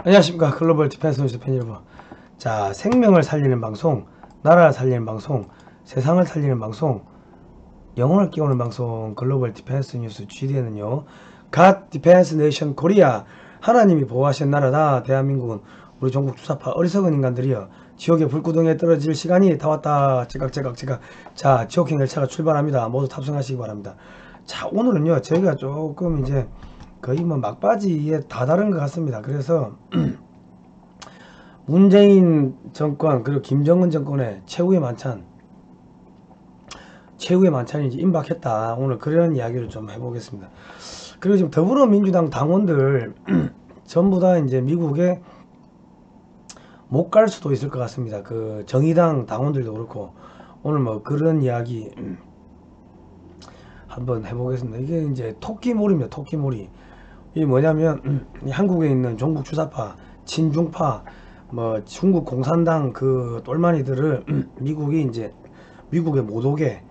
안녕하십니까. 글로벌 디펜스 뉴스 팬 여러분. 자, 생명을 살리는 방송, 나라를 살리는 방송, 세상을 살리는 방송, 영혼을 깨우는 방송, 글로벌 디펜스 뉴스 GDN은요, God Defense Nation Korea, 하나님이 보호하신 나라다. 대한민국은 우리 종국 주사파 어리석은 인간들이여 지옥의 불구덩이에 떨어질 시간이 다 왔다. 제각. 자, 지옥행 열차가 출발합니다. 모두 탑승하시기 바랍니다. 자, 오늘은요, 저희가 조금 이제 거의 뭐 막바지에 다다른 것 같습니다. 그래서 문재인 정권 그리고 김정은 정권의 최후의 만찬이 이제 임박했다. 오늘 그런 이야기를 좀 해보겠습니다. 그리고 지금 더불어민주당 당원들 전부 다 이제 미국에 못 갈 수도 있을 것 같습니다. 그 정의당 당원들도 그렇고 오늘 뭐 그런 이야기 한번 해보겠습니다. 이게 이제 토끼몰이입니다. 토끼몰이. 이게 뭐냐면 한국에 있는 종북 주사파, 친중파, 뭐 중국 공산당 그 똘마니들을 미국이 이제 미국에 못 오게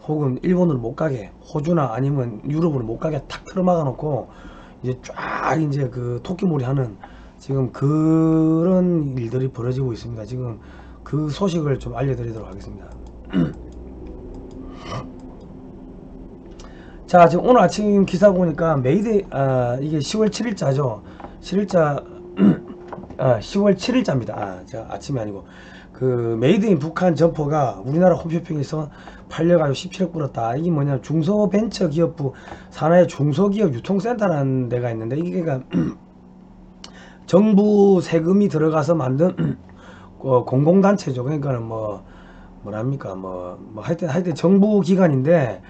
혹은 일본으로 못 가게 호주나 아니면 유럽으로 못 가게 탁 틀어막아 놓고 이제 쫙 이제 그 토끼몰이 하는 지금 그런 일들이 벌어지고 있습니다. 지금 그 소식을 좀 알려드리도록 하겠습니다. 자, 지금 오늘 아침 기사 보니까 메이데이, 이게 10월 7일자죠. 7일자, 10월 7일자입니다. 제가 아침이 아니고. 그, 메이드 인 북한 점퍼가 우리나라 홈쇼핑에서 팔려가지고 17억 불었다. 이게 뭐냐, 중소벤처기업부 산하의 중소기업 유통센터라는 데가 있는데, 이게 정부 세금이 들어가서 만든 공공단체죠. 그러니까는 뭐랍니까, 하여튼 정부 기관인데,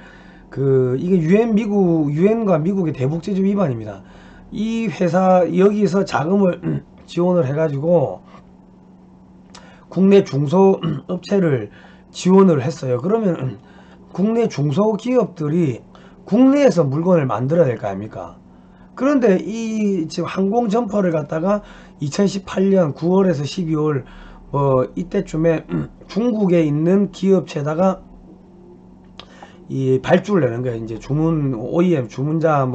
이게 유엔과 미국의 대북제재 위반입니다. 이 회사, 여기서 자금을 지원을 해가지고, 국내 중소업체를 지원을 했어요. 그러면, 국내 중소기업들이 국내에서 물건을 만들어야 될 거 아닙니까? 그런데 지금 항공 점퍼를 갖다가 2018년 9월에서 12월, 이때쯤에 중국에 있는 기업체다가 이 발주를 내는 거예요. 이제 OEM 주문자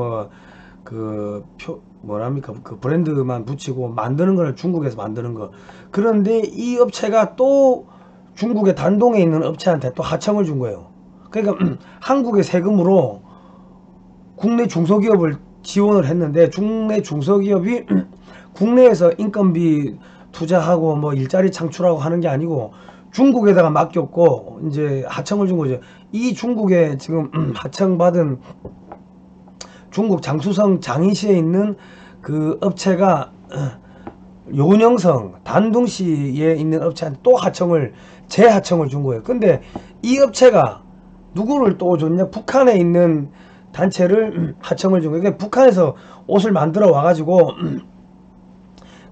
뭐랍니까? 그 브랜드만 붙이고 만드는 거를 중국에서 만드는 거. 그런데 이 업체가 또 중국의 단동에 있는 업체한테 또 하청을 준 거예요. 그러니까 한국의 세금으로 국내 중소기업을 지원을 했는데 국내 중소기업이 국내에서 인건비 투자하고 뭐 일자리 창출하고 하는 게 아니고 중국에다가 맡겼고 이제 하청을 준 거죠. 이 중국에 지금 하청받은 중국 장수성 장인시에 있는 그 업체가 요녕성 단둥시에 있는 업체한테 또 재하청을 준 거예요. 근데 이 업체가 누구를 또 줬냐? 북한에 있는 단체를 하청을 준 거예요. 그러니까 북한에서 옷을 만들어 와가지고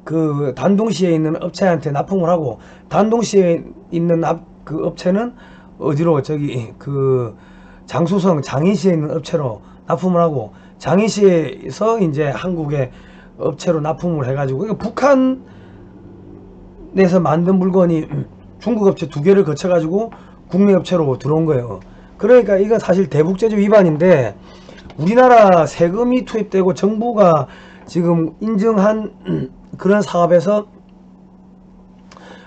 그 단둥시에 있는 업체한테 납품을 하고 단둥시에 있는 그 업체는 어디로 그 장수성 장인시에 있는 업체로 납품을 하고 장인시에서 이제 한국의 업체로 납품을 해가지고 그러니까 북한에서 만든 물건이 중국 업체 2개를 거쳐가지고 국내 업체로 들어온 거예요. 그러니까 이건 사실 대북제재 위반인데 우리나라 세금이 투입되고 정부가 지금 인정한 그런 사업에서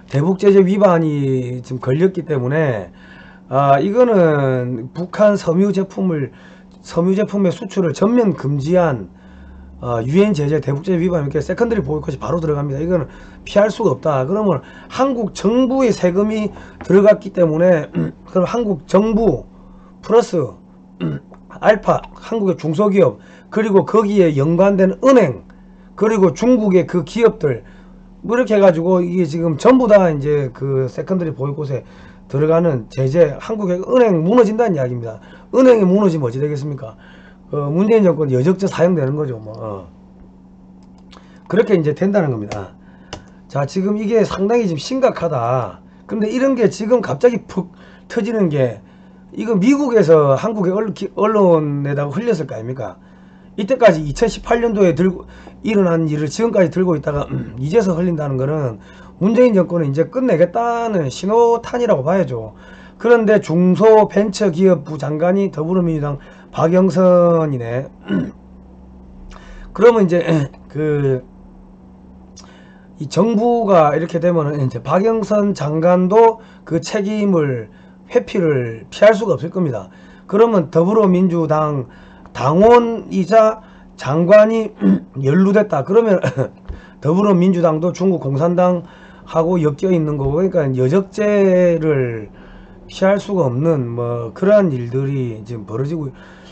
대북제재 위반이 지금 걸렸기 때문에 이거는 북한 섬유 제품의 수출을 전면 금지한 유엔 제재 대북제재 위반이니까 세컨더리 보이콧이 바로 들어갑니다. 이거는 피할 수가 없다. 그러면 한국 정부의 세금이 들어갔기 때문에 그럼 한국 정부 플러스 알파 한국의 중소기업 그리고 거기에 연관된 은행 그리고 중국의 그 기업들 뭐 이렇게 해가지고 이게 지금 전부 다 이제 그 세컨더리 보이콧에 들어가는 제재 한국의 은행 무너진다는 이야기입니다. 은행이 무너지면 어찌 되겠습니까? 문재인 정권 여적죄 사용되는 거죠. 그렇게 이제 된다는 겁니다. 자, 지금 이게 상당히 지금 심각하다. 근데 이런 게 지금 갑자기 푹 터지는 게 이거 미국에서 한국의 언론에다가 흘렸을 거 아닙니까? 이때까지 2018년도에 일어난 일을 지금까지 들고 있다가 이제서 흘린다는 거는 문재인 정권은 이제 끝내겠다는 신호탄이라고 봐야죠. 그런데 중소벤처기업부 장관이 더불어민주당 박영선이네. 그러면 이제 이 정부가 이렇게 되면은 이제 박영선 장관도 그 책임을 회피를 피할 수가 없을 겁니다. 그러면 더불어민주당 당원이자 장관이 연루됐다. 그러면 더불어민주당도 중국 공산당하고 엮여 있는 거고, 그러니까 여적죄를 피할 수가 없는 뭐 그러한 일들이 지금 벌어지고,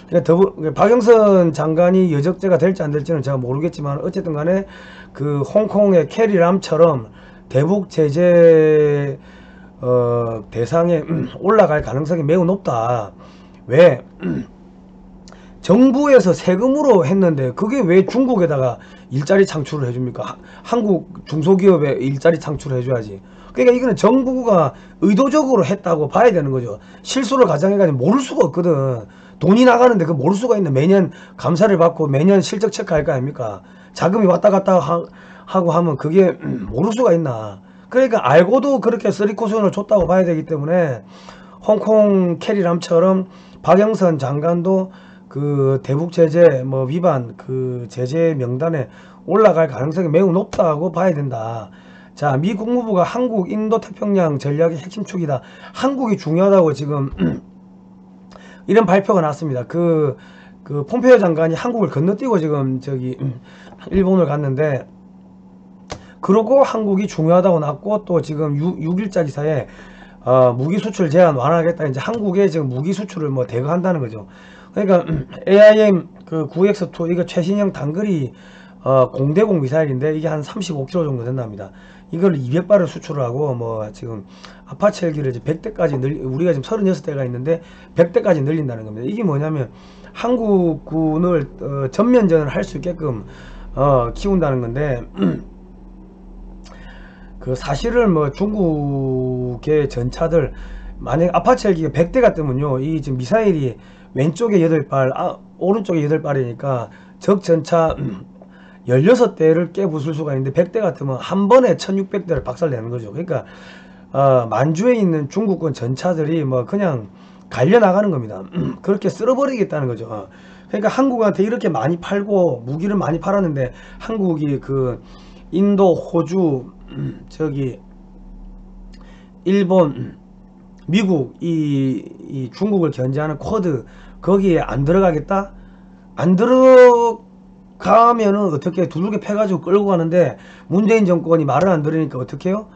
그러니까 박영선 장관이 여적죄가 될지 안 될지는 제가 모르겠지만 어쨌든 간에 그 홍콩의 캐리람처럼 대북 제재 대상에 올라갈 가능성이 매우 높다. 왜? 정부에서 세금으로 했는데 그게 왜 중국에다가 일자리 창출을 해줍니까? 한국 중소기업에 일자리 창출을 해줘야지. 그러니까 이거는 정부가 의도적으로 했다고 봐야 되는 거죠. 실수를 가장해가지고 모를 수가 없거든. 돈이 나가는데 그 모를 수가 있나. 매년 감사를 받고 매년 실적 체크할 거 아닙니까? 자금이 왔다 갔다 하고 하면 그게 모를 수가 있나. 그러니까 알고도 그렇게 쓰리코션을 줬다고 봐야 되기 때문에 홍콩 캐리람처럼 박영선 장관도 그 대북 제재 뭐 위반 그 제재 명단에 올라갈 가능성이 매우 높다고 봐야 된다. 자, 미 국무부가 한국 인도 태평양 전략의 핵심 축이다. 한국이 중요하다고 지금 이런 발표가 났습니다. 그 폼페이오 장관이 한국을 건너뛰고 지금 저기 일본을 갔는데, 그러고 한국이 중요하다고 났고 또 지금 6일자 기사에 무기 수출 제한 완화하겠다. 이제 한국에 지금 무기 수출을 뭐 대거한다는 거죠. 그러니까 AIM 그 9X2 이거 최신형 단거리 공대공 미사일인데 이게 한 35km 정도 된답니다. 이걸 200발을 수출을 하고 뭐 지금 아파치 헬기를 이제 100대까지 우리가 지금 36대가 있는데 100대까지 늘린다는 겁니다. 이게 뭐냐면 한국군을 전면전을 할 수 있게끔 키운다는 건데 그 사실은 뭐 중국의 전차들 만약 아파치 헬기가 100대가 뜨면요, 이 지금 미사일이 왼쪽에 8발 오른쪽에 8발이니까 적 전차 16대를 깨부술 수가 있는데 100대 같으면 한 번에 1600대를 박살내는 거죠. 그러니까 만주에 있는 중국군 전차들이 뭐 그냥 갈려나가는 겁니다. 그렇게 쓸어버리겠다는 거죠. 그러니까 한국한테 이렇게 많이 팔고 무기를 많이 팔았는데 한국이 그 인도, 호주, 저기 일본, 미국 이 중국을 견제하는 쿼드 거기에 안 들어가겠다? 안 들어가면은 어떻게 두들겨 패가지고 끌고 가는데 문재인 정권이 말을 안 들으니까 어떻게 해요?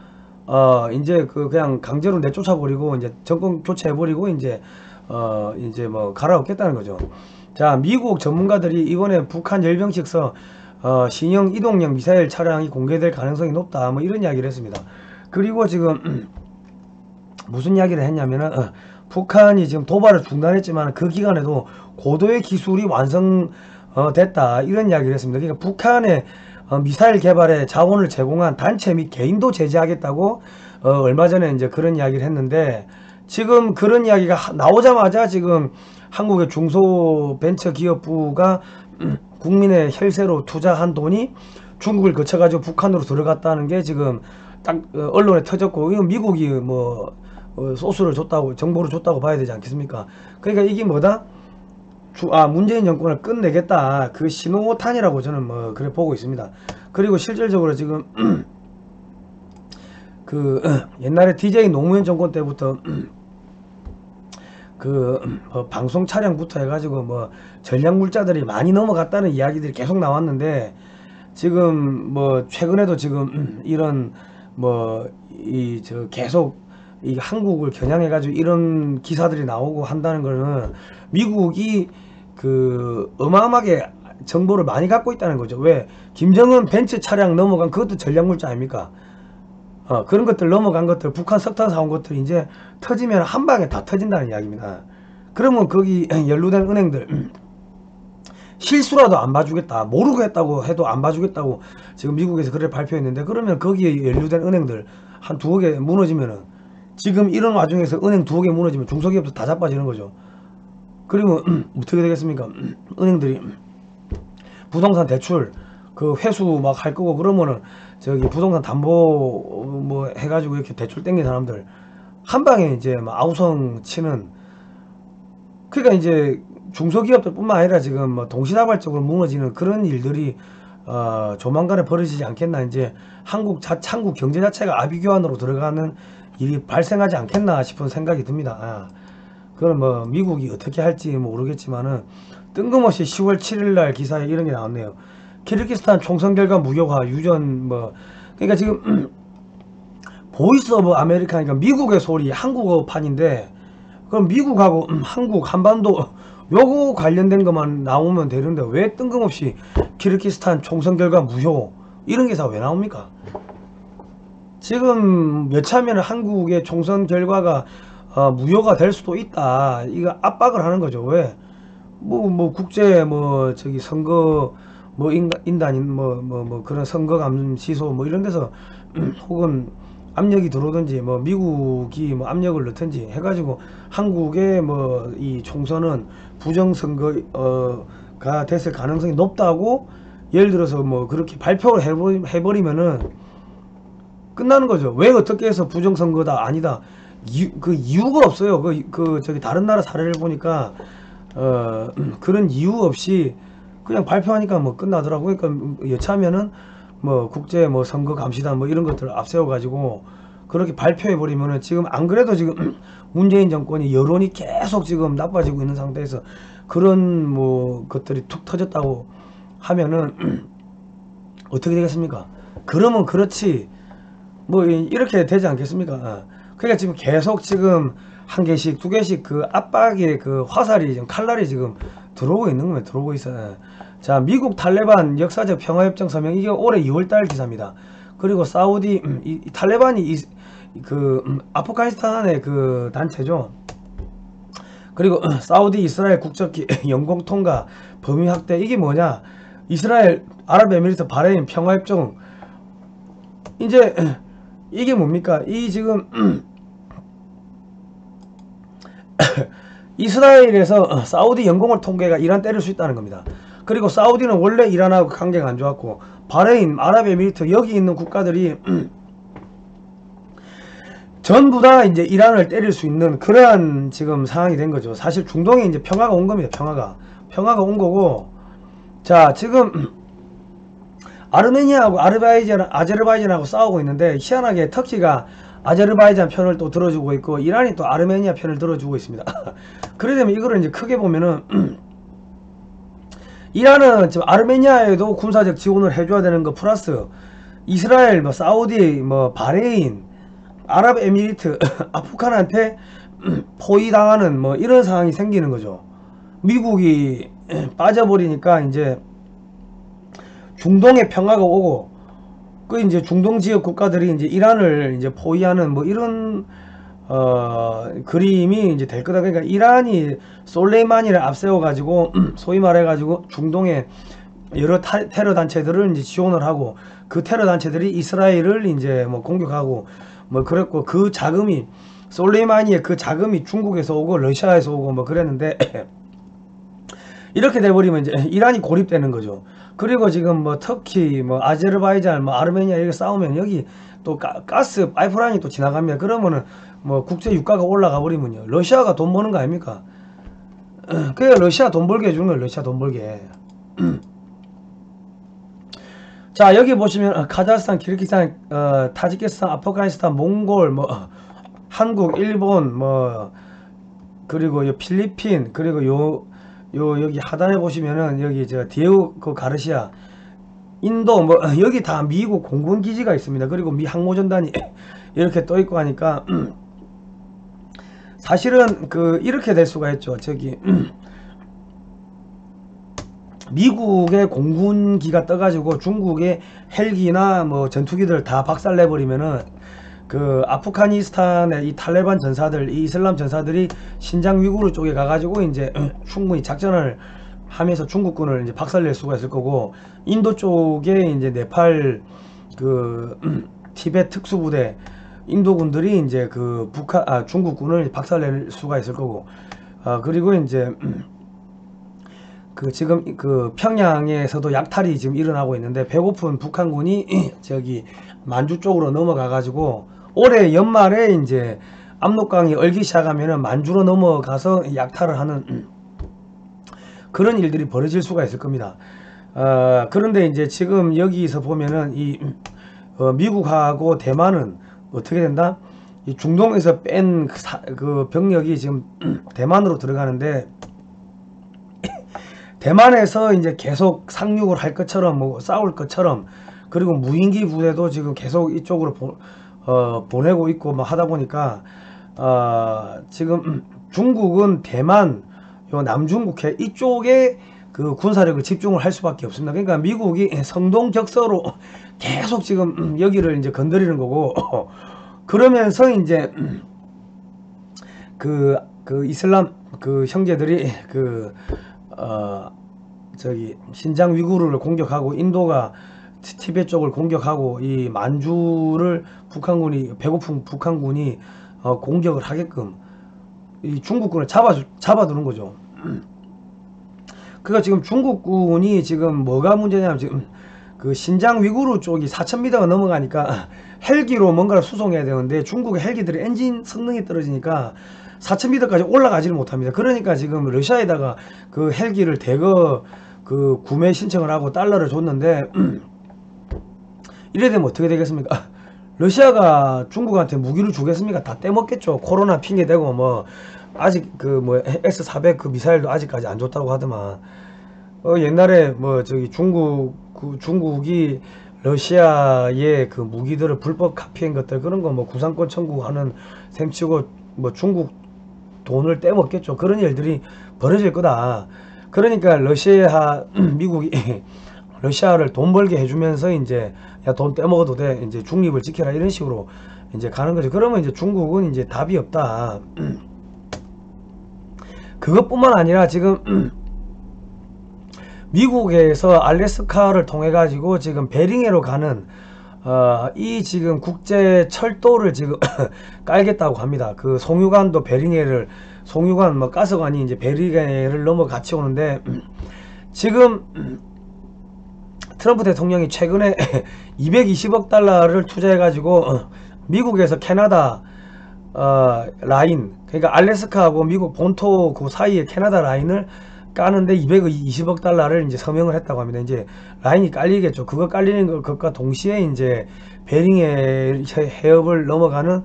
이제 그냥 강제로 내쫓아버리고 이제 정권 교체해버리고 이제 뭐 갈아엎겠다는 거죠. 자, 미국 전문가들이 이번에 북한 열병식서 신형 이동형 미사일 차량이 공개될 가능성이 높다. 뭐 이런 이야기를 했습니다. 그리고 지금 무슨 이야기를 했냐면은 북한이 지금 도발을 중단했지만 그 기간에도 고도의 기술이 완성됐다. 이런 이야기를 했습니다. 그러니까 북한의 미사일 개발에 자원을 제공한 단체 및 개인도 제재하겠다고 얼마 전에 이제 그런 이야기를 했는데, 지금 그런 이야기가 나오자마자 지금 한국의 중소벤처기업부가 국민의 혈세로 투자한 돈이 중국을 거쳐가지고 북한으로 들어갔다는 게 지금 딱 언론에 터졌고, 이건 미국이 뭐 소스를 줬다고, 정보를 줬다고 봐야 되지 않겠습니까? 그러니까 이게 뭐다? 문재인 정권을 끝내겠다, 그 신호탄이라고 저는 뭐 그래 보고 있습니다. 그리고 실질적으로 지금 옛날에 DJ 노무현 정권 때부터 방송 촬영부터 해가지고 뭐 전략물자들이 많이 넘어갔다는 이야기들이 계속 나왔는데, 지금 뭐 최근에도 지금 이런 뭐 계속 이 한국을 겨냥해가지고 이런 기사들이 나오고 한다는 거는 미국이 어마어마하게 정보를 많이 갖고 있다는 거죠. 왜? 김정은 벤츠 차량 넘어간 그것도 전략물자 아닙니까? 그런 것들 넘어간 것들, 북한 석탄 사온 것들이 이제 터지면 한 방에 다 터진다는 이야기입니다. 그러면 거기 연루된 은행들 실수라도 안 봐주겠다, 모르고 했다고 해도 안 봐주겠다고 지금 미국에서 그래 발표했는데, 그러면 거기에 연루된 은행들 한 2억 개 무너지면은, 지금 이런 와중에서 은행 2억 개 무너지면 중소기업도 다 자빠지는 거죠. 그리고 어떻게 되겠습니까? 은행들이 부동산 대출 회수 막 할 거고, 그러면은 저기 부동산 담보 뭐 해가지고 이렇게 대출 땡긴 사람들 한 방에 이제 막 아우성 치는, 그러니까 이제 중소기업들 뿐만 아니라 지금 뭐 동시다발적으로 무너지는 그런 일들이 조만간에 벌어지지 않겠나. 이제 한국 경제 자체가 아비규환으로 들어가는 일이 발생하지 않겠나 싶은 생각이 듭니다. 그건 뭐 미국이 어떻게 할지 모르겠지만은 뜬금없이 10월 7일날 기사에 이런 게 나왔네요. 키르기스탄 총선 결과 무효화 유전 뭐 그러니까 지금 보이스 오브 아메리카니까 미국의 소리 한국어판인데 그럼 미국하고 한국 한반도 요거 관련된 것만 나오면 되는데 왜 뜬금없이 키르기스탄 총선 결과 무효 이런 기사 왜 나옵니까? 지금 여차하면 한국의 총선 결과가 무효가 될 수도 있다. 이거 압박을 하는 거죠. 왜? 뭐 국제 저기 선거 인단인 그런 선거 감시소 이런 데서 혹은 압력이 들어오든지 미국이 압력을 넣든지 해가지고 한국의 이 총선은 부정선거가 됐을 가능성이 높다고 예를 들어서 그렇게 발표를 해버리면은 끝나는 거죠. 왜 어떻게 해서 부정선거다 아니다 그 이유가 없어요. 저기 다른 나라 사례를 보니까 그런 이유 없이 그냥 발표하니까 끝나더라고요. 그러니까 여차하면은 국제 선거 감시단 이런 것들을 앞세워 가지고 그렇게 발표해 버리면은 지금 안 그래도 지금 문재인 정권이 여론이 계속 지금 나빠지고 있는 상태에서 그런 것들이 툭 터졌다고 하면은 어떻게 되겠습니까? 그러면 그렇지 이렇게 되지 않겠습니까? 그러니까 지금 계속 지금 한 개씩 두 개씩 그 압박의 그 화살이 지금 칼날이 지금 들어오고 있는 거예요. 들어오고 있어요. 자, 미국 탈레반 역사적 평화협정 서명 이게 올해 2월달 기사입니다. 그리고 사우디 탈레반이 아프가니스탄의 그 단체죠. 그리고 사우디 이스라엘 국적기 영공 통과 범위 확대 이게 뭐냐? 이스라엘 아랍에미리트 바레인 평화협정 이제 이게 뭡니까? 이 지금 이스라엘에서 사우디 영공을 통계가 이란 때릴 수 있다는 겁니다. 그리고 사우디는 원래 이란하고 관계가 안 좋았고 바레인, 아랍에미리트 여기 있는 국가들이 전부 다 이제 이란을 때릴 수 있는 그러한 지금 상황이 된 거죠. 사실 중동에 이제 평화가 온 겁니다. 평화가 온 거고 자 지금 아르메니아하고 아제르바이잔하고 싸우고 있는데 희한하게 터키가 아제르바이잔 편을 또 들어주고 있고 이란이 또 아르메니아 편을 들어주고 있습니다. 그러려면 이거를 이제 크게 보면은 이란은 지금 아르메니아에도 군사적 지원을 해줘야 되는 거 플러스 이스라엘, 사우디, 바레인, 아랍에미리트, 아프간한테 포위당하는 이런 상황이 생기는 거죠. 미국이 빠져버리니까 이제 중동에 평화가 오고 그 이제 중동 지역 국가들이 이제 이란을 이제 포위하는 이런 그림이 이제 될 거다. 그러니까 이란이 솔레이마니를 앞세워 가지고 소위 말해 가지고 중동의 여러 테러 단체들을 이제 지원을 하고 그 테러 단체들이 이스라엘을 이제 공격하고 그랬고 그 자금이 솔레이마니의 그 자금이 중국에서 오고 러시아에서 오고 그랬는데 이렇게 돼버리면 이제 이란이 고립되는 거죠. 그리고 지금 터키, 아제르바이잔, 아르메니아 이렇게 싸우면 여기 또 가스 파이프라인이 또 지나가면 그러면은 국제 유가가 올라가 버리면요. 러시아가 돈 버는 거 아닙니까? 그게 러시아 돈 벌게 해주는 거예요. 러시아 돈 벌게. 자 여기 보시면 카자흐스탄, 키르기스탄, 타지키스탄, 아프가니스탄, 몽골, 한국, 일본, 그리고 필리핀, 그리고 여기 하단에 보시면은 여기 디에고 가르시아, 인도 여기 다 미국 공군 기지가 있습니다. 그리고 미 항모전단이 이렇게 떠 있고 하니까 사실은 이렇게 될 수가 있죠. 저기 미국의 공군기가 떠가지고 중국의 헬기나 전투기들 다 박살내 버리면은 아프가니스탄의 이 탈레반 전사들, 이 이슬람 전사들이 신장 위구르 쪽에 가가지고 이제 충분히 작전을 하면서 중국군을 이제 박살낼 수가 있을 거고 인도 쪽에 이제 네팔 티베트 특수부대 인도군들이 이제 중국군을 박살낼 수가 있을 거고 그리고 이제 지금 평양에서도 약탈이 지금 일어나고 있는데 배고픈 북한군이 저기 만주 쪽으로 넘어가 가지고 올해 연말에 이제 압록강이 얼기 시작하면은 만주로 넘어가서 약탈을 하는 그런 일들이 벌어질 수가 있을 겁니다. 그런데 이제 지금 여기서 보면은 미국하고 대만은 어떻게 된다? 이 중동에서 뺀 그 병력이 지금 대만으로 들어가는데, 대만에서 이제 계속 상륙을 할 것처럼 뭐 싸울 것처럼, 그리고 무인기 부대도 지금 계속 이쪽으로 보내고 있고 뭐 하다 보니까 지금 중국은 대만, 요 남중국해 이쪽에 그 군사력을 집중을 할 수밖에 없습니다. 그러니까 미국이 성동격서로 계속 지금 여기를 이제 건드리는 거고, 그러면서 이제 그 이슬람 그 형제들이 저기 신장 위구르를 공격하고, 인도가 티베트 쪽을 공격하고, 이 만주를 북한군이, 배고픈 북한군이 공격을 하게끔 이 중국군을 잡아두는 거죠. 그러니까 지금 중국군이 지금 뭐가 문제냐면, 지금 그 신장 위구르 쪽이 4,000m가 넘어가니까 헬기로 뭔가를 수송해야 되는데, 중국의 헬기들의 엔진 성능이 떨어지니까 4,000m까지 올라가지를 못합니다. 그러니까 지금 러시아에다가 그 헬기를 대거 그 구매 신청을 하고 달러를 줬는데, 이래 되면 어떻게 되겠습니까? 러시아가 중국한테 무기를 주겠습니까? 다 떼먹겠죠. 코로나 핑계대고 뭐 아직 그 뭐 S-400 그 미사일도 아직까지 안 줬다고 하더만. 옛날에 뭐 저기 중국이 러시아의 그 무기들을 불법 카피한 것들, 그런 거 뭐 구상권 청구하는 셈치고 뭐 중국 돈을 떼먹겠죠. 그런 일들이 벌어질 거다. 그러니까 미국이 러시아를 돈 벌게 해주면서 이제 야, 돈 떼먹어도 돼, 이제 중립을 지켜라, 이런 식으로 이제 가는 거죠. 그러면 이제 중국은 이제 답이 없다. 그것뿐만 아니라 지금 미국에서 알래스카를 통해 가지고 지금 베링해로 가는 이 지금 국제 철도를 지금 깔겠다고 합니다. 그 송유관도 송유관 뭐 가스관이 이제 베링해를 넘어 같이 오는데, 지금 트럼프 대통령이 최근에 220억 달러를 투자해 가지고 미국에서 캐나다 라인, 그러니까 알래스카하고 미국 본토 그 사이에 캐나다 라인을 까는데 220억 달러를 이제 서명을 했다고 합니다. 이제 라인이 깔리겠죠. 그거 깔리는 것과 동시에 이제 베링해 해협을 넘어가는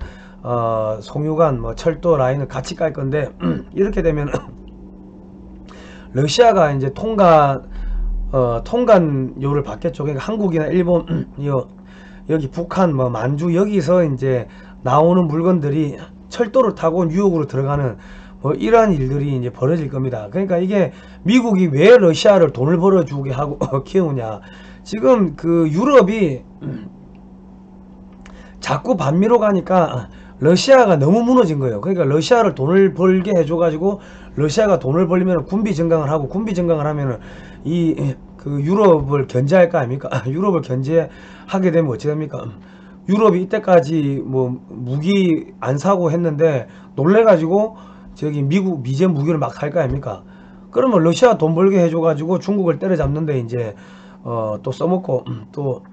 송유관 뭐 철도 라인을 같이 깔 건데, 이렇게 되면 러시아가 이제 통관료를 받겠죠. 그러니까 한국이나 일본, 여기 북한, 뭐 만주, 여기서 이제 나오는 물건들이 철도를 타고 뉴욕으로 들어가는 뭐 이러한 일들이 이제 벌어질 겁니다. 그러니까 이게 미국이 왜 러시아를 돈을 벌어주게 하고 키우냐. 지금 그 유럽이 자꾸 반미로 가니까 러시아가 너무 무너진 거예요. 그러니까 러시아를 돈을 벌게 해줘가지고, 러시아가 돈을 벌리면 군비 증강을 하고, 군비 증강을 하면은 그 유럽을 견제할 거 아닙니까? 유럽을 견제하게 되면 어찌 됩니까? 유럽이 이때까지 뭐 무기 안 사고 했는데 놀래가지고 저기 미제 무기를 막 살 거 아닙니까? 그러면 러시아 돈 벌게 해줘가지고 중국을 때려잡는데 이제 또 써먹고, 또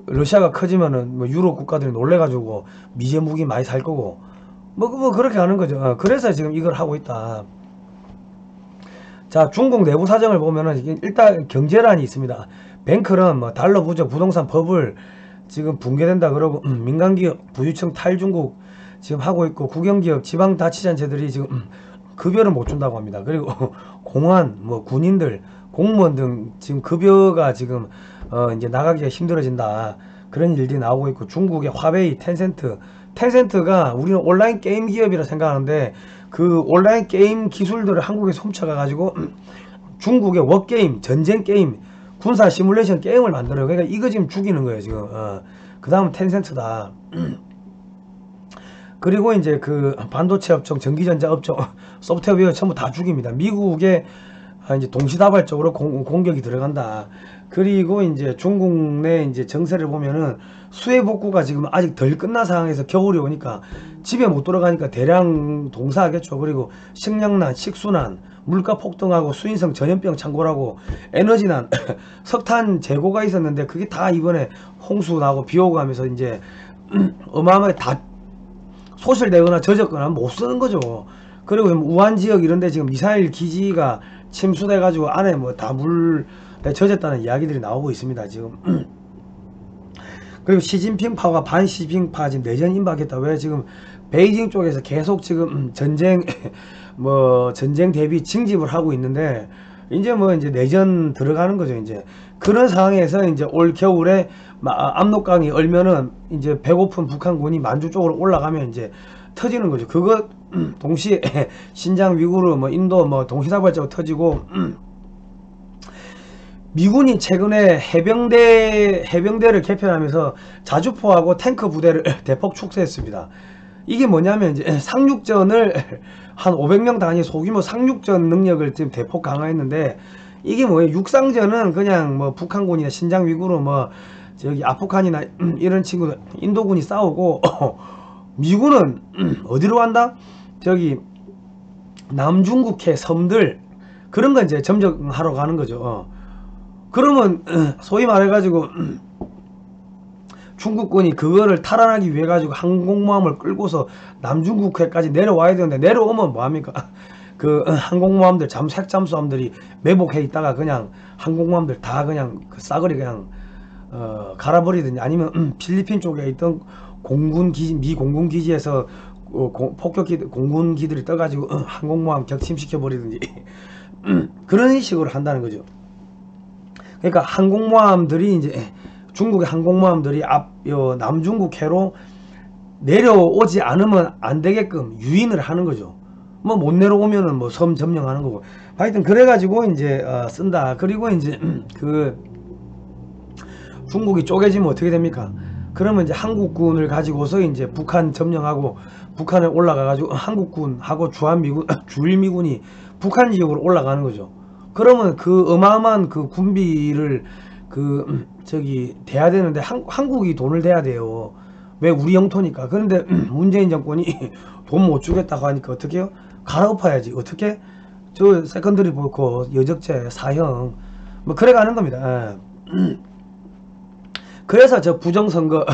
러시아가 커지면은 뭐 유럽 국가들이 놀래가지고 미제 무기 많이 살 거고, 뭐 그렇게 하는 거죠. 그래서 지금 이걸 하고 있다. 자, 중국 내부 사정을 보면은 일단 경제란이 있습니다. 뱅크런 뭐 달러 부족, 부동산 버블 지금 붕괴된다 그러고, 민간기업 부유층 탈중국 지금 하고 있고, 국영기업 지방자치단체들이 지금 급여를 못 준다고 합니다. 그리고 공안 뭐 군인들 공무원 등 지금 급여가 지금 이제 나가기가 힘들어진다, 그런 일들이 나오고 있고, 중국의 화웨이, 텐센트가 우리는 온라인 게임 기업이라 생각하는데, 그 온라인 게임 기술들을 한국에서 훔쳐가 가지고 중국의 워게임, 전쟁 게임, 군사 시뮬레이션 게임을 만들어요. 그러니까 이거 지금 죽이는 거예요 지금. 그 다음은 텐센트다. 그리고 이제 그 반도체 업종, 전기전자 업종, 소프트웨어 전부 다 죽입니다. 미국의 이제 동시다발적으로 공격이 들어간다. 그리고 이제 중국 내 이제 정세를 보면은 수해 복구가 지금 아직 덜 끝난 상황에서 겨울이 오니까 집에 못 돌아가니까 대량 동사하겠죠. 그리고 식량난, 식수난, 물가 폭등하고 수인성 전염병 창궐하고 에너지난, 석탄 재고가 있었는데 그게 다 이번에 홍수 나고 비 오고 하면서 이제 어마어마하게 다 소실되거나 젖었거나 못 쓰는 거죠. 그리고 우한 지역 이런데 지금 미사일 기지가 침수돼 가지고 안에 뭐 다 물 젖었다는 이야기들이 나오고 있습니다 지금. 그리고 시진핑파와 반시진핑파 지금 내전 임박했다. 왜 지금 베이징 쪽에서 계속 지금 전쟁 뭐 전쟁 대비 징집을 하고 있는데 이제 뭐 이제 내전 들어가는 거죠. 이제 그런 상황에서 이제 올 겨울에 압록강이 얼면은 이제 배고픈 북한군이 만주 쪽으로 올라가면 이제 터지는 거죠. 그거 동시에 신장 위구르 뭐 인도 뭐 동시다발적으로 터지고 미군이 최근에 해병대를 개편하면서 자주포하고 탱크 부대를 대폭 축소했습니다. 이게 뭐냐면 이제 상륙전을 한 500명 단위 소규모 상륙전 능력을 지금 대폭 강화했는데 이게 뭐예요? 육상전은 그냥 뭐 북한군이나 신장 위구르 뭐 저기 아프간이나 이런 친구들 인도군이 싸우고 미군은 어디로 간다? 저기 남중국해 섬들 그런 거 이제 점령하러 가는 거죠. 그러면 소위 말해가지고 중국군이 그거를 탈환하기 위해 가지고 항공모함을 끌고서 남중국해까지 내려와야 되는데 내려오면 뭐합니까? 그 항공모함들 핵잠수함들이 매복해 있다가 그냥 항공모함들 다 그냥 그 싸그리 그냥 갈아버리든지 아니면 필리핀 쪽에 있던 공군기지 미 공군기지에서 폭격기 공군기들이 떠가지고 항공모함 격침시켜 버리든지 그런 식으로 한다는 거죠. 그러니까 항공모함들이 이제 중국의 항공모함들이 남중국해로 내려오지 않으면 안 되게끔 유인을 하는 거죠. 뭐 못 내려오면은 뭐 섬 점령하는 거고. 하여튼 그래가지고 이제 쓴다. 그리고 이제 그 중국이 쪼개지면 어떻게 됩니까? 그러면 이제 한국군을 가지고서 이제 북한 점령하고 북한에 올라가가지고 한국군하고 주일미군이 북한 지역으로 올라가는 거죠. 그러면 그 어마어마한 그 군비를 저기 대야 되는데 한국이 돈을 대야 돼요. 왜? 우리 영토니까. 그런데 문재인 정권이 돈 못 주겠다고 하니까 어떻게 해요? 갈아엎어야지. 어떻게? 저 세컨더리 볼코 여적죄 사형 뭐 그래 가는 겁니다. 그래서 저 부정선거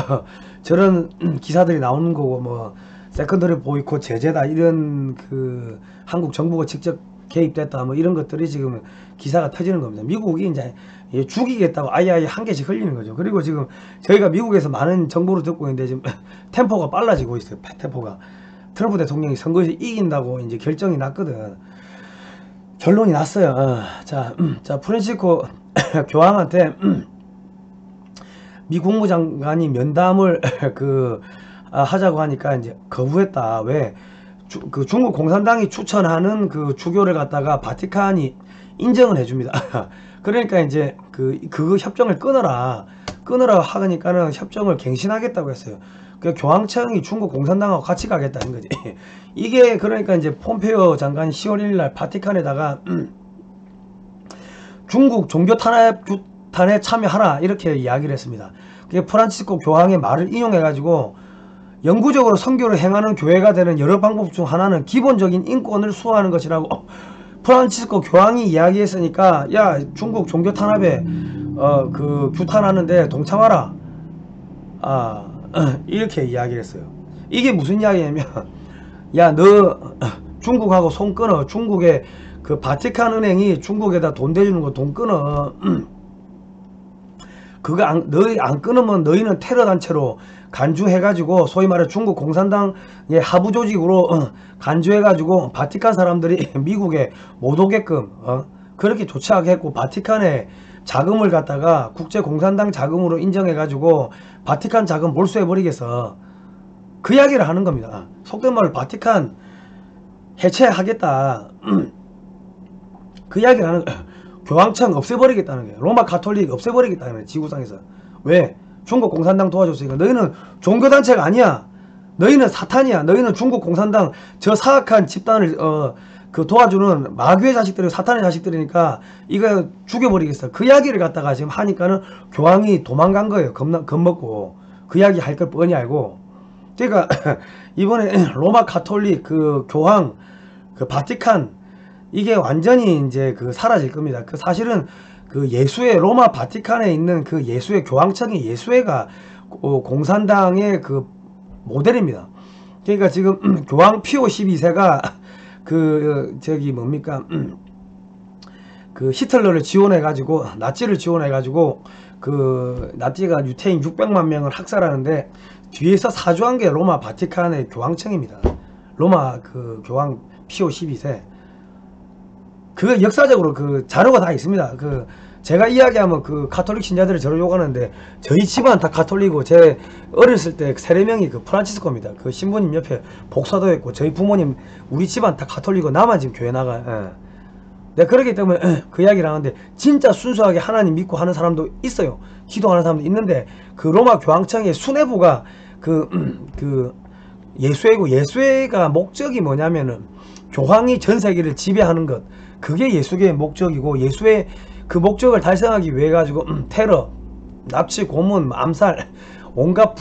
저런 기사들이 나오는 거고 뭐 세컨더리 보이콧 제재다 이런 그 한국 정부가 직접 개입됐다 뭐 이런 것들이 지금 기사가 터지는 겁니다. 미국이 이제 죽이겠다고 아예 한 개씩 흘리는 거죠. 그리고 지금 저희가 미국에서 많은 정보를 듣고 있는데 지금 템포가 빨라지고 있어요. 템포가 트럼프 대통령이 선거에서 이긴다고 이제 결정이 났거든. 결론이 났어요. 자 프란시스코 교황한테 미 국무장관이 면담을 하자고 하니까 이제 거부했다. 왜? 그 중국 공산당이 추천하는 그 주교를 갖다가 바티칸이 인정을 해줍니다. 그러니까 이제 그 협정을 끊어라 하니까는 협정을 갱신하겠다고 했어요. 그 교황청이 중국 공산당하고 같이 가겠다는 거지. 이게 그러니까 이제 폼페이오 장관이 10월 1일 날 바티칸에다가 중국 종교 탄압에 참여하라 이렇게 이야기를 했습니다. 그게 프란치스코 교황의 말을 인용해 가지고 영구적으로 선교를 행하는 교회가 되는 여러 방법 중 하나는 기본적인 인권을 수호하는 것이라고 프란치스코 교황이 이야기했으니까 야 중국 종교 탄압에 그 규탄하는데 동참하라 이렇게 이야기를 했어요. 이게 무슨 이야기냐면 야 너 중국하고 손 끊어. 중국의 그 바티칸 은행이 중국에다 돈 대주는 거 돈 끊어. 그거 너희 안 끊으면 너희는 테러 단체로 간주해가지고 소위 말해 중국 공산당의 하부 조직으로 간주해가지고 바티칸 사람들이 미국에 못 오게끔 그렇게 조치하게 했고 바티칸에 자금을 갖다가 국제 공산당 자금으로 인정해가지고 바티칸 자금 몰수해버리겠어. 그 이야기를 하는 겁니다. 속된 말로 바티칸 해체하겠다. 그 이야기를 하는 거예요. 교황청 없애버리겠다는 거예요. 로마 가톨릭 없애버리겠다는 거예요. 지구상에서. 왜? 중국 공산당 도와줬으니까. 너희는 종교단체가 아니야. 너희는 사탄이야. 너희는 중국 공산당 저 사악한 집단을 도와주는 마귀의 자식들이 사탄의 자식들이니까 이거 죽여버리겠어. 그 이야기를 갖다가 지금 하니까는 교황이 도망간 거예요. 겁먹고. 그 이야기 할 걸 뻔히 알고. 그러니까 이번에 로마 가톨릭 그 교황 그 바티칸 이게 완전히 이제 사라질 겁니다. 사실은 예수회 로마 바티칸에 있는 예수회 교황청이 예수회가 공산당의 모델입니다. 그러니까 지금 교황 피오 12세가 저기 뭡니까 그 히틀러를 지원해가지고 나치를 지원해가지고 그 나치가 유태인 600만 명을 학살하는데 뒤에서 사주한 게 로마 바티칸의 교황청입니다. 로마 그 교황 피오 12세. 그 역사적으로 그 자료가 다 있습니다. 그 제가 이야기하면 그 가톨릭 신자들이 저를 욕하는데 저희 집안 다 가톨릭이고 제 어렸을 때 세례명이 그 프란치스코입니다. 그 신부님 옆에 복사도 했고 저희 부모님 우리 집안 다 가톨릭이고 나만 지금 교회 나가. 예. 네, 그렇기 때문에 그 이야기를 하는데 진짜 순수하게 하나님 믿고 하는 사람도 있어요. 기도하는 사람도 있는데 그 로마 교황청의 수뇌부가 그 예수회고 예수회가 목적이 뭐냐면은 교황이 전 세계를 지배하는 것, 그게 예수교의 목적이고 예수의 그 목적을 달성하기 위해 가지고 테러, 납치, 고문, 암살, 온갖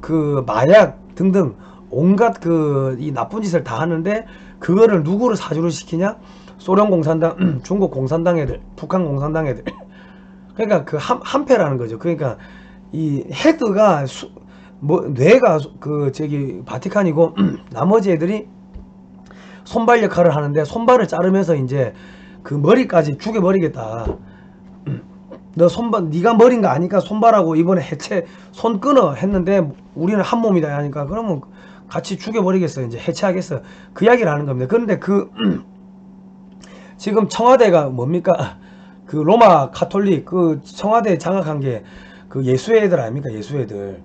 그 마약 등등 온갖 그 이 나쁜 짓을 다 하는데 그거를 누구를 사주를 시키냐? 소련 공산당, 중국 공산당 애들, 북한 공산당 애들. 그러니까 그 한패라는 거죠. 그러니까 이 헤드가 뇌가 그 저기 바티칸이고 나머지 애들이 손발 역할을 하는데 손발을 자르면서 이제 그 머리까지 죽여버리겠다. 너 손발 네가 머리인 거 아니까 손발하고 이번에 해체 손 끊어 했는데 우리는 한 몸이다 하니까 그러면 같이 죽여버리겠어. 이제 해체하겠어. 그 이야기를 하는 겁니다. 그런데 그 지금 청와대가 뭡니까? 그 로마 가톨릭 그 청와대 장악한 게 그 예수의 애들 아닙니까? 예수의 애들.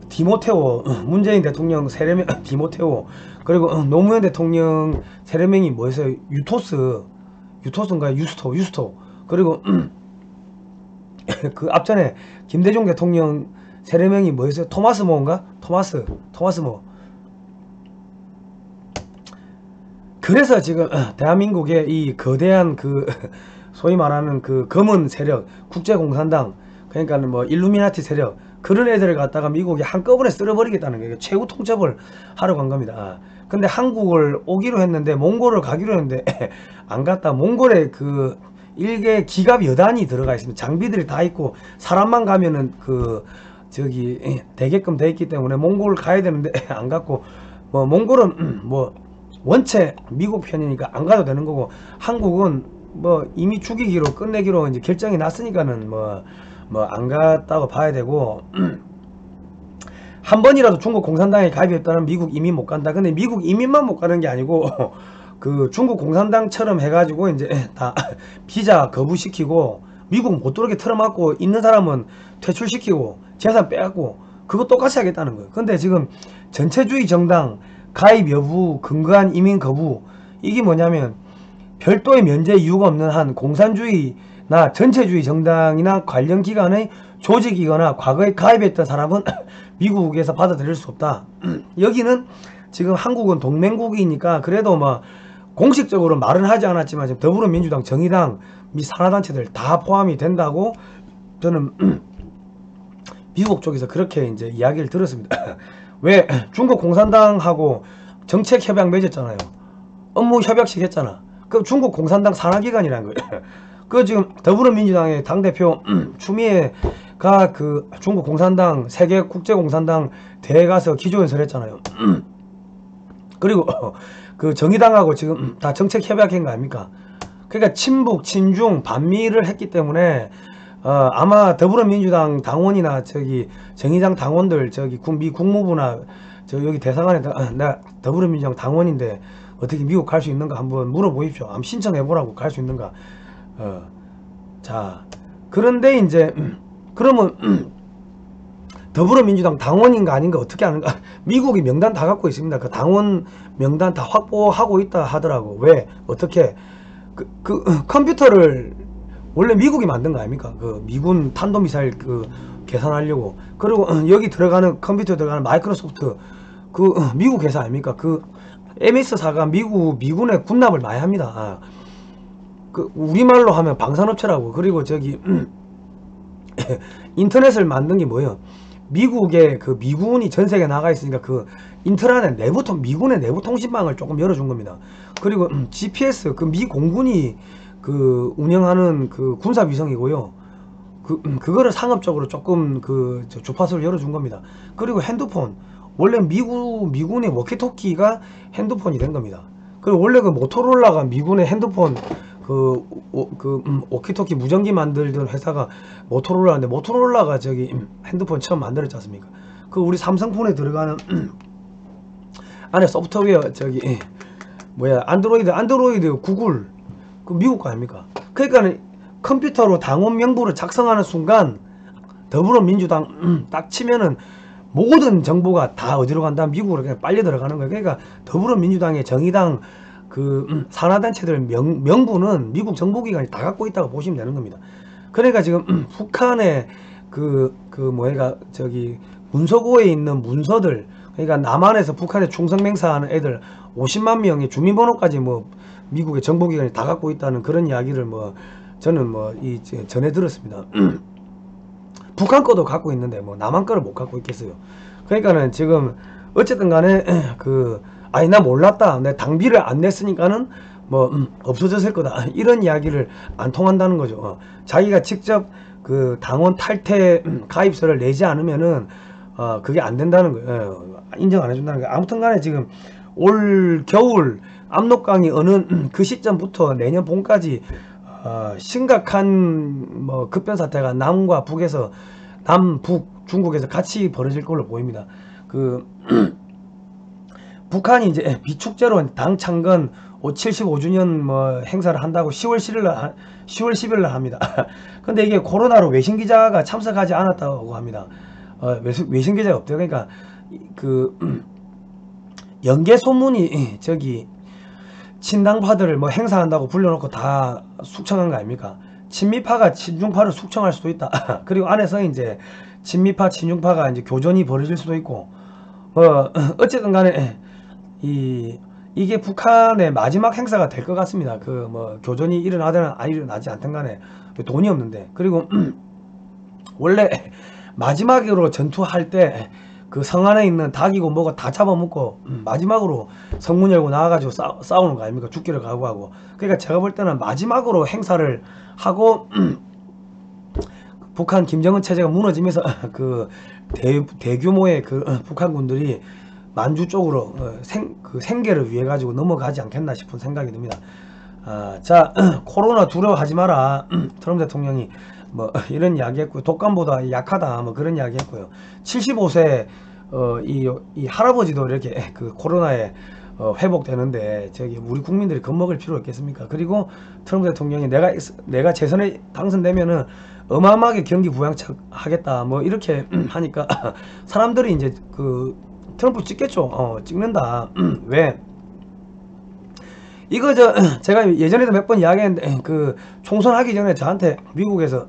디모테오, 문재인 대통령 세례명 디모테오, 그리고 노무현 대통령 세례명이 뭐였어요? 유토스인가요? 유스토. 그리고 그 앞전에 김대중 대통령 세례명이 뭐였어요? 토마스모인가? 토마스모. 그래서 지금 대한민국의 이 거대한 그 소위 말하는 그 검은 세력, 국제공산당, 그러니까 뭐 일루미나티 세력, 그런 애들을 갖다가 미국이 한꺼번에 쓸어버리겠다는 거예요. 최후 통첩을 하러 간 겁니다. 근데 한국을 오기로 했는데 몽골을 가기로 했는데 안 갔다. 몽골에 그 일개 기갑 여단이 들어가 있습니다. 장비들이 다 있고 사람만 가면은 그 저기 되게끔 돼 있기 때문에 몽골을 가야 되는데 안 갔고, 뭐 몽골은 뭐 원체 미국 편이니까 안 가도 되는 거고, 한국은 뭐 이미 죽이기로 끝내기로 이제 결정이 났으니까는 뭐 안 갔다고 봐야 되고 한 번이라도 중국 공산당에 가입했다면 미국 이민 못 간다. 근데 미국 이민만 못 가는 게 아니고 그 중국 공산당처럼 해가지고 이제 다 비자 거부시키고 미국 못 들어오게 틀어막고 있는 사람은 퇴출시키고 재산 빼앗고 그거 똑같이 하겠다는 거예요. 근데 지금 전체주의 정당 가입 여부, 근거한 이민 거부, 이게 뭐냐면 별도의 면제 이유가 없는 한 공산주의나 전체주의 정당이나 관련 기관의 조직이거나 과거에 가입했던 사람은 미국에서 받아들일 수 없다. 여기는 지금 한국은 동맹국이니까 그래도 뭐 공식적으로 말은 하지 않았지만 지금 더불어민주당, 정의당 및 산하단체들 다 포함이 된다고 저는 미국 쪽에서 그렇게 이제 이야기를 들었습니다. 왜 중국 공산당하고 정책 협약 맺었잖아요. 업무 협약식 했잖아. 그 중국 공산당 산하기관이라는 거예요. 그 지금 더불어민주당의 당대표 추미애가 그 중국 공산당 세계 국제 공산당 대회 가서 기조연설 했잖아요. 그리고 그 정의당하고 지금 다 정책 협약한 거 아닙니까? 그러니까 친북, 친중, 반미를 했기 때문에 아마 더불어민주당 당원이나 저기 정의당 당원들 저기 미 국무부나 저 여기 대사관에 나 더불어민주당 당원인데 어떻게 미국 갈 수 있는가 한번 물어보십시오. 한번 신청해 보라고. 갈 수 있는가. 자, 그런데 이제 그러면 더불어민주당 당원인가 아닌가 어떻게 하는가. 미국이 명단 다 갖고 있습니다. 그 당원 명단 다 확보하고 있다 하더라고. 왜 어떻게 그 컴퓨터를 원래 미국이 만든 거 아닙니까? 그 미군 탄도미사일 그 계산하려고. 그리고 여기 들어가는 컴퓨터 들어가는 마이크로소프트 그 미국 회사 아닙니까? 그 MS사가 미군에 군납을 많이 합니다. 그 우리말로 하면 방산업체라고. 그리고 저기 인터넷을 만든 게 뭐예요? 미국의 그 미군이 전 세계에 나가 있으니까 그 인터넷 미군의 내부 통신망을 조금 열어준 겁니다. 그리고 GPS 그 미 공군이 그 운영하는 그 군사 위성이고요. 그거를 상업적으로 조금 그 주파수를 열어준 겁니다. 그리고 핸드폰, 원래 미군의 워키토키가 핸드폰이 된 겁니다. 그리고 원래 그 모토로라가 미군의 핸드폰 그 오키토키 무전기 만들던 회사가 모토로라인데, 모토로라가 저기 핸드폰 처음 만들었지 않습니까? 그 우리 삼성폰에 들어가는 안에 소프트웨어 저기 뭐야, 안드로이드 구글, 그 미국 거 아닙니까? 그러니까 컴퓨터로 당원 명부를 작성하는 순간 더불어민주당 딱 치면은 모든 정보가 다 어디로 간다? 미국으로 그냥 빨리 들어가는 거예요. 그러니까 더불어민주당의 정의당 그 산하단체들 명부는 미국 정보기관이 다 갖고 있다고 보시면 되는 겁니다. 그러니까 지금 북한의 뭐야, 저기 문서고에 있는 문서들, 그러니까 남한에서 북한에 충성맹사하는 애들 50만 명의 주민번호까지 뭐 미국의 정보기관이 다 갖고 있다는 그런 이야기를 뭐 저는 뭐 전해 들었습니다. 북한 거도 갖고 있는데 뭐 남한 거를 못 갖고 있겠어요. 그러니까는 지금 어쨌든 간에 아니 나 몰랐다, 내 당비를 안 냈으니까는 뭐 없어졌을 거다, 이런 이야기를 안 통한다는 거죠. 자기가 직접 그 당원 탈퇴 가입서를 내지 않으면은 그게 안 된다는 거예요. 인정 안 해준다는 거예요. 아무튼 간에 지금 올 겨울 압록강이 어느 그 시점부터 내년 봄까지 심각한 뭐 급변사태가 남과 북에서, 남북 중국에서 같이 벌어질 걸로 보입니다. 북한이 이제 비축제로 당 창건 75주년 뭐 행사를 한다고 10월 10일 날 합니다. 근데 이게 코로나로 외신 기자가 참석하지 않았다고 합니다. 외신 기자가 없대요. 그러니까 연계 소문이 저기 친당파들을 뭐 행사한다고 불러놓고 다 숙청한 거 아닙니까? 친미파가 친중파를 숙청할 수도 있다. 그리고 안에서 이제 친미파 친중파가 이제 교전이 벌어질 수도 있고, 어쨌든 간에 이게 북한의 마지막 행사가 될 것 같습니다. 뭐 교전이 일어나든 안 일어나지 않든 간에 돈이 없는데. 그리고 원래 마지막으로 전투할 때 그 성 안에 있는 닭이고 뭐고 다 잡아먹고 마지막으로 성문 열고 나와가지고 싸우는 거 아닙니까? 죽기를 각오하고. 그러니까 제가 볼 때는 마지막으로 행사를 하고 북한 김정은 체제가 무너지면서 대규모의 북한군들이 만주 쪽으로 생계를 위해 가지고 넘어가지 않겠나 싶은 생각이 듭니다. 자, 코로나 두려워하지 마라. 트럼프 대통령이 뭐 이런 이야기 했고요. 독감보다 약하다 뭐 그런 이야기 했고요. 75세 이 할아버지도 이렇게 코로나에 회복되는데 저기 우리 국민들이 겁먹을 필요 있겠습니까? 그리고 트럼프 대통령이 내가 재선에 당선되면은 어마어마하게 경기 부양책하겠다 뭐 이렇게 하니까 사람들이 이제 트럼프 찍겠죠. 찍는다. 왜? 이거 제가 예전에도 몇 번 이야기했는데 총선하기 전에 저한테 미국에서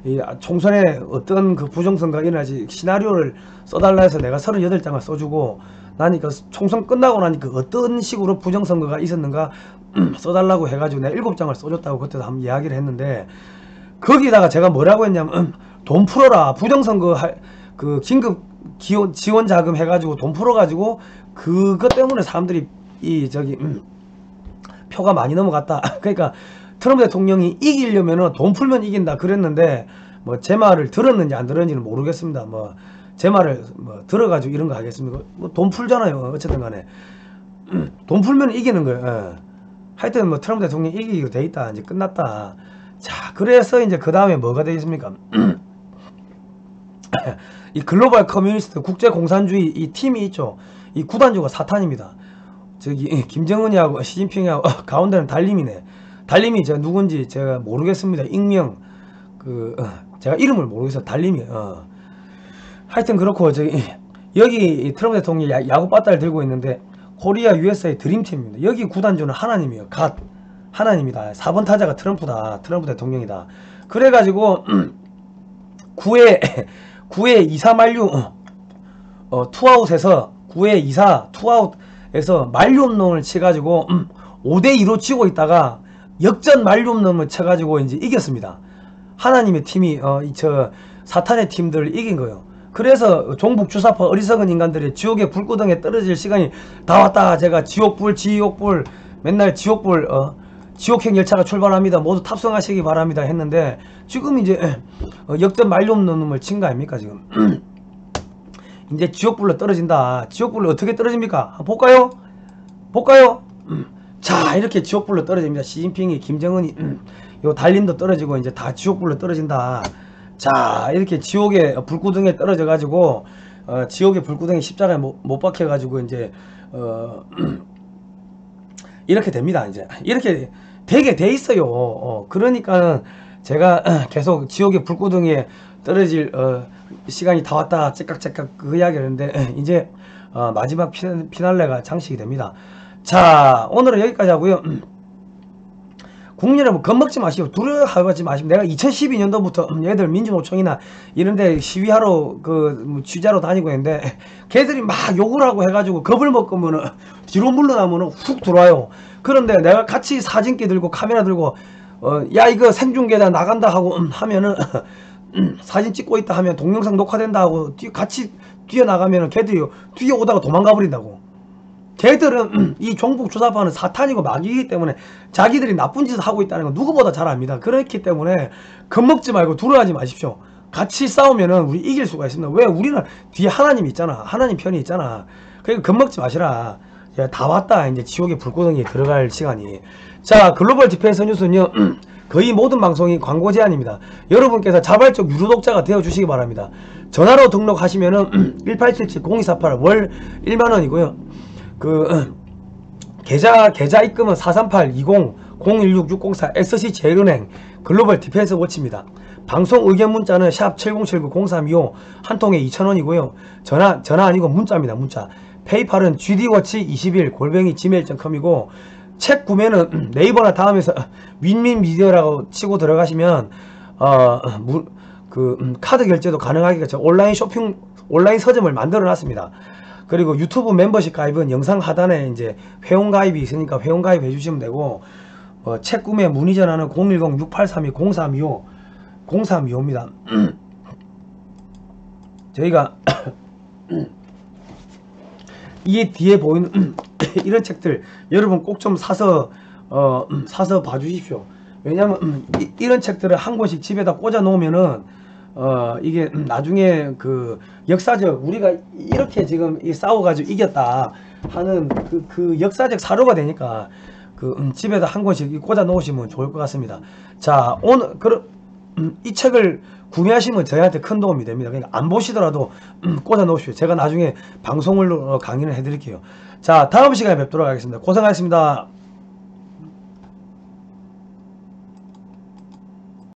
이 총선에 어떤 부정선거가 일어나지 시나리오를 써달라 해서 내가 38장을 써주고 나니까 총선 끝나고 나니까 어떤 식으로 부정선거가 있었는가 써달라고 해가지고 내가 7장을 써줬다고 그때도 한번 이야기를 했는데, 거기다가 제가 뭐라고 했냐면 돈 풀어라, 부정선거 긴급 지원 자금 해가지고 돈 풀어가지고 그것 때문에 사람들이 표가 많이 넘어갔다. 그러니까 트럼프 대통령이 이기려면은 돈 풀면 이긴다 그랬는데 뭐 제 말을 들었는지 안 들었는지는 모르겠습니다. 뭐 제 말을 뭐 들어가지고 이런 거 하겠습니까? 뭐 돈 풀잖아요. 어쨌든 간에 돈 풀면 이기는 거예요. 예. 하여튼 뭐 트럼프 대통령이 이기기로 돼 있다. 이제 끝났다. 자, 그래서 이제 그 다음에 뭐가 되겠습니까? 이 글로벌 커뮤니스트 국제공산주의 이 팀이 있죠. 이 구단주가 사탄입니다. 저기 김정은이하고 시진핑하고 가운데는 달림이네. 달림이 제가 누군지 제가 모르겠습니다. 익명 제가 이름을 모르겠어요. 달림이. 하여튼 그렇고 여기 트럼프 대통령이 야구 빠따를 들고 있는데 코리아 USA 드림팀입니다. 여기 구단주는 하나님이에요. 갓 하나님이다. 4번 타자가 트럼프다. 트럼프 대통령이다. 그래가지고 9회 2사 만루 투아웃에서 9회 2사 투아웃에서 만루 홈런을 치가지고 5대2로 치고 있다가 역전 만루 홈런을 쳐가지고 이제 이겼습니다. 하나님의 팀이 저 사탄의 팀들을 이긴 거예요. 그래서 종북 주사파 어리석은 인간들이 지옥의 불구덩이에 떨어질 시간이 다 왔다. 제가 지옥불 맨날 지옥행 열차가 출발합니다. 모두 탑승하시기 바랍니다 했는데 지금 이제 역전 만루 홈런을 친 거 아닙니까 지금. 이제 지옥불로 떨어진다. 지옥불로 어떻게 떨어집니까? 볼까요? 자, 이렇게 지옥불로 떨어집니다. 시진핑이, 김정은이, 요 달림도 떨어지고 이제 다 지옥불로 떨어진다. 자, 이렇게 지옥의 불구덩이에 떨어져 가지고 지옥의 불구덩이 십자가에 못 박혀 가지고 이제 이렇게 됩니다. 이제 이렇게 되게 돼 있어요. 그러니까는 제가 계속 지옥의 불구덩이에 떨어질 시간이 다 왔다 째깍째깍 그 이야기를 했는데 이제 마지막 피날레가 장식이 됩니다. 자, 오늘은 여기까지 하고요. 국민 여러분, 겁먹지 마시고 두려워하지 마시고, 내가 2012년도부터 얘들 민주노총이나 이런데 시위하러 취재하러 다니고 있는데 걔들이 막 욕을 하고 해가지고 겁을 먹으면은 뒤로 물러나면은 훅 들어와요. 그런데 내가 같이 사진기 들고 카메라 들고 야 이거 생중계다 나간다 하고 하면은 사진 찍고 있다 하면 동영상 녹화된다 하고 같이 뛰어나가면은 걔들이 뒤에 오다가 도망가 버린다고. 걔들은 이 종북 조사파는 사탄이고 마귀이기 때문에 자기들이 나쁜 짓을 하고 있다는 건 누구보다 잘 압니다. 그렇기 때문에 겁먹지 말고 두려워하지 마십시오. 같이 싸우면은 우리 이길 수가 있습니다. 왜? 우리는 뒤에 하나님이 있잖아. 하나님 편이 있잖아. 그러니까 겁먹지 마시라. 야, 다 왔다. 이제 지옥의 불구덩이에 들어갈 시간이. 자, 글로벌 디펜스 뉴스는요. 거의 모든 방송이 광고 제한입니다. 여러분께서 자발적 유료독자가 되어주시기 바랍니다. 전화로 등록하시면은 1877-0248 월 1만원이고요. 계좌 입금은 438-20-016604 SC제일은행 글로벌 디펜스 워치입니다. 방송 의견 문자는 샵 7079-0325 한 통에 2,000원이고요. 전화 아니고 문자입니다. 문자. 페이팔은 gdwatch21@gmail.com이고 책 구매는 네이버나 다음에서 윈윈미디어라고 치고 들어가시면 카드 결제도 가능하게 온라인 서점을 만들어 놨습니다. 그리고 유튜브 멤버십 가입은 영상 하단에 이제 회원 가입이 있으니까 회원 가입 해주시면 되고 책 구매 문의 전화는 010-6832-0325입니다. 저희가 이 뒤에 보이는 이런 책들 여러분 꼭 좀 사서 봐주십시오. 왜냐면 이런 책들을 한 권씩 집에다 꽂아 놓으면은 이게 나중에 역사적 우리가 이렇게 지금 싸워가지고 이겼다 하는 그 역사적 사료가 되니까 집에다 한 권씩 꽂아 놓으시면 좋을 것 같습니다. 자, 오늘 이 책을 구매하시면 저희한테 큰 도움이 됩니다. 그러니까 안 보시더라도 꽂아 놓으십시오. 제가 나중에 방송으로 강의를 해드릴게요. 자, 다음 시간에 뵙도록 하겠습니다. 고생하셨습니다.